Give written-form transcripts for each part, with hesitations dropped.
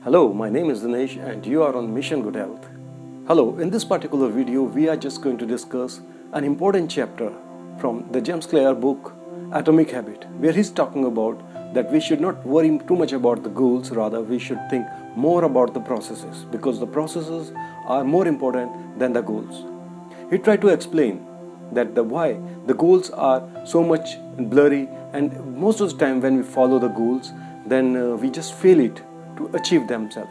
Hello, my name is Dinesh and you are on Mission Good Health. Hello, in this particular video we are just going to discuss an important chapter from the James Clear book Atomic Habit, where he's talking about that we should not worry too much about the goals, rather we should think more about the processes, because the processes are more important than the goals. He tried to explain that why the goals are so much blurry, and most of the time when we follow the goals then we just fail it to achieve themselves,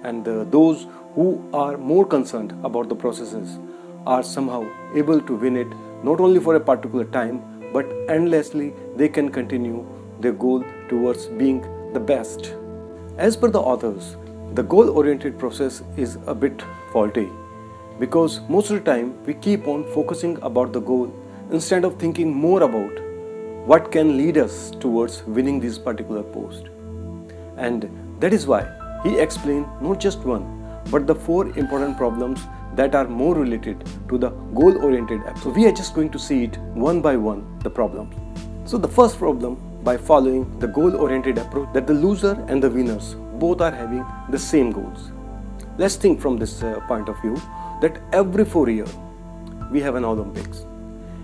and those who are more concerned about the processes are somehow able to win it, not only for a particular time but endlessly they can continue their goal towards being the best. As per the authors, the goal-oriented process is a bit faulty, because most of the time we keep on focusing about the goal instead of thinking more about what can lead us towards winning this particular post. And that is why he explained not just one but the 4 important problems that are more related to the goal-oriented approach. So we are just going to see it one by one, the problems. So the first problem, by following the goal-oriented approach, that the loser and the winners both are having the same goals. Let's think from this point of view, that every 4 years we have an Olympics.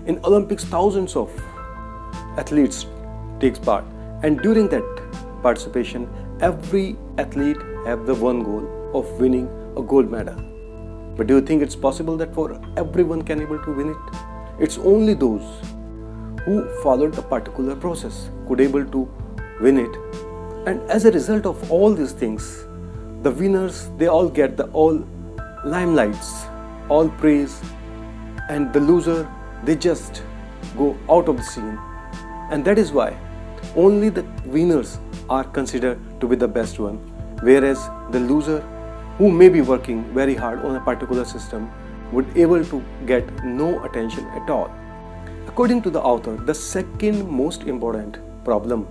In Olympics, thousands of athletes takes part, and during that participation every athlete have the one goal of winning a gold medal. But do you think it's possible that for everyone can able to win it? It's only those who followed a particular process could able to win it. And as a result of all these things, the winners, they all get the all limelights, all praise, and the loser, they just go out of the scene. And that is why only the winners are considered to be the best one, whereas the loser, who may be working very hard on a particular system, would able to get no attention at all. According to the author, the second most important problem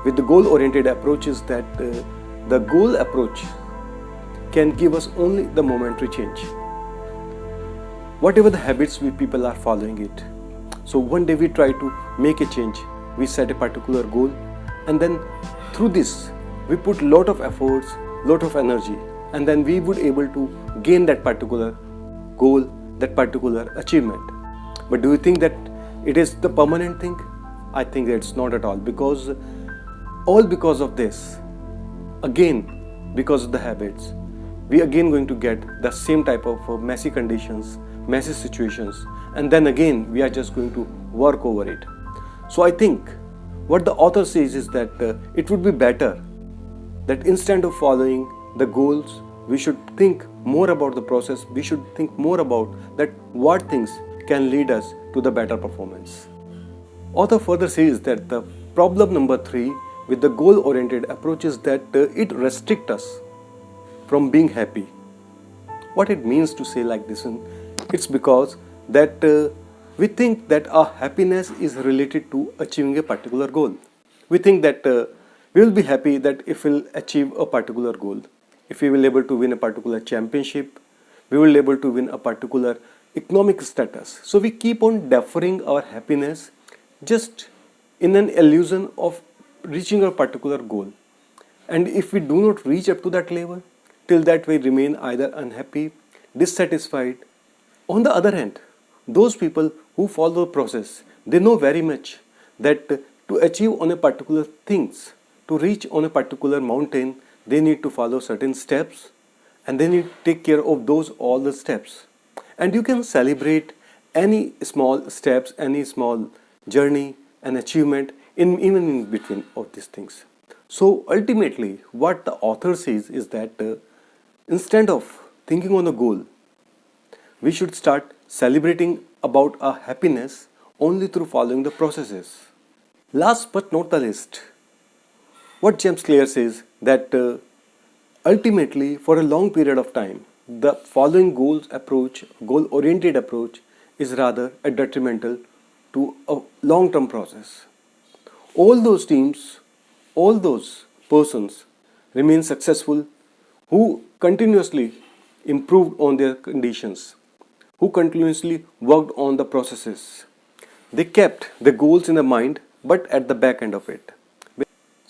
with the goal-oriented approach is that the goal approach can give us only the momentary change. Whatever the habits we people are following it. So one day we try to make a change, we set a particular goal, and then through this we put lot of efforts, lot of energy, and then we would able to gain that particular goal, that particular achievement. But do you think that it is the permanent thing? I think that it's not at all, because all because of this, again because of the habits, we again going to get the same type of messy conditions, messy situations, and then again we are just going to work over it. So I think what the author says is that it would be better that instead of following the goals, we should think more about the process. We should think more about that what things can lead us to the better performance. Author further says that the problem number 3 with the goal-oriented approach is that it restricts us from being happy. What it means to say like this? It's because that we think that our happiness is related to achieving a particular goal. We think that we will be happy that if we'll achieve a particular goal. If we will able to win a particular championship, we will able to win a particular economic status. So we keep on deferring our happiness just in an illusion of reaching a particular goal. And if we do not reach up to that level, till that we remain either unhappy, dissatisfied. On the other hand, those people who follow the process, they know very much that to achieve on a particular things, to reach on a particular mountain, they need to follow certain steps, and they need to take care of those all the steps. And you can celebrate any small steps, any small journey and achievement even in between of these things. So ultimately what the author says is that instead of thinking on a goal, we should start celebrating about our happiness only through following the processes. Last but not the least, what James Clear says that ultimately for a long period of time, the following goal-oriented approach is rather a detrimental to a long-term process. All those teams, all those persons remain successful who continuously improved on their conditions, who continuously worked on the processes. They kept the goals in the mind but at the back end of it.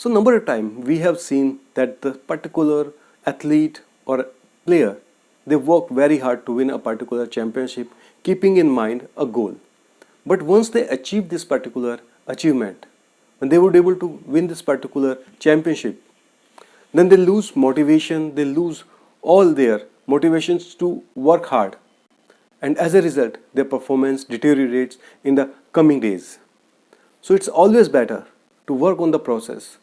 So number of time we have seen that the particular athlete or player, they work very hard to win a particular championship, keeping in mind a goal. But once they achieve this particular achievement, when they would able to win this particular championship, then they lose motivation, they lose all their motivations to work hard, and as a result their performance deteriorates in the coming days. So it's always better to work on the process,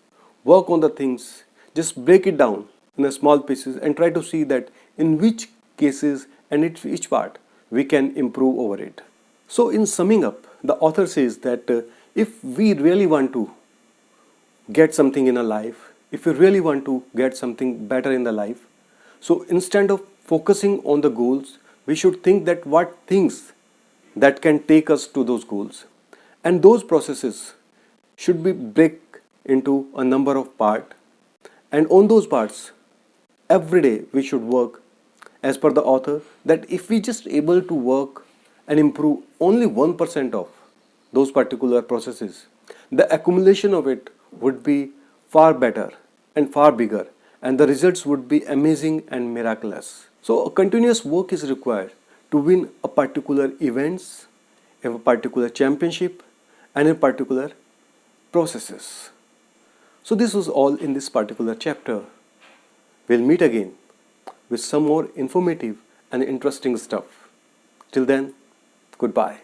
work on the things, just break it down in a small pieces and try to see that in which cases and each part we can improve over it. So in summing up, the author says that if we really want to get something in our life, if we really want to get something better in the life, so instead of focusing on the goals, we should think that what things that can take us to those goals, and those processes should be break into a number of parts, and on those parts every day we should work. As per the author, that if we just able to work and improve only 1% of those particular processes, the accumulation of it would be far better and far bigger, and the results would be amazing and miraculous. So a continuous work is required to win a particular events, a particular championship, and a particular processes. So this was all in this particular chapter. We'll meet again with some more informative and interesting stuff. Till then, goodbye.